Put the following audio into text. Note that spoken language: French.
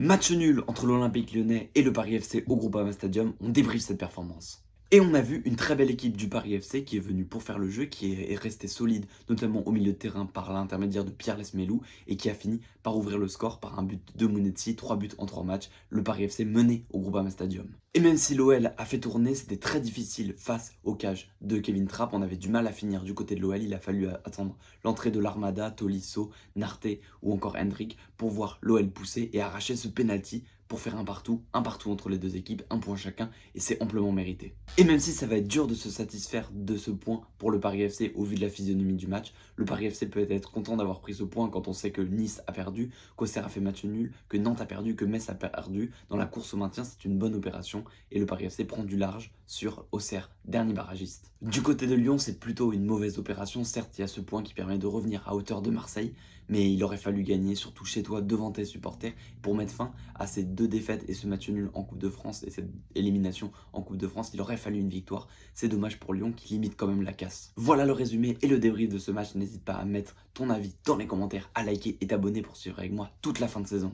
Match nul entre l'Olympique Lyonnais et le Paris FC au Groupama Stadium, on débriefe cette performance. Et on a vu une très belle équipe du Paris FC qui est venue pour faire le jeu, qui est restée solide, notamment au milieu de terrain par l'intermédiaire de Pierre Lesmelou, et qui a fini par ouvrir le score par un but de Mounetzi, 3 buts en 3 matchs, le Paris FC mené au Groupama Stadium. Et même si l'OL a fait tourner, c'était très difficile face au cage de Kevin Trapp, on avait du mal à finir du côté de l'OL, il a fallu attendre l'entrée de l'Armada, Tolisso, Narté ou encore Hendrick pour voir l'OL pousser et arracher ce penalty pour faire un partout entre les deux équipes, un point chacun, et c'est amplement mérité. Et même si ça va être dur de se satisfaire de ce point pour le Paris FC au vu de la physionomie du match, le Paris FC peut être content d'avoir pris ce point quand on sait que Nice a perdu, qu'Auxerre a fait match nul, que Nantes a perdu, que Metz a perdu. Dans la course au maintien, c'est une bonne opération et le Paris FC prend du large sur Auxerre, dernier barragiste. Du côté de Lyon, c'est plutôt une mauvaise opération. Certes, il y a ce point qui permet de revenir à hauteur de Marseille, mais il aurait fallu gagner, surtout chez toi, devant tes supporters, pour mettre fin à ces deux défaites et ce match nul en Coupe de France et cette élimination en Coupe de France. Il aurait fallu une victoire. C'est dommage pour Lyon qui limite quand même la casse. Voilà le résumé et le débrief de ce match. N'hésite pas à mettre ton avis dans les commentaires, à liker et t'abonner pour suivre avec moi toute la fin de saison.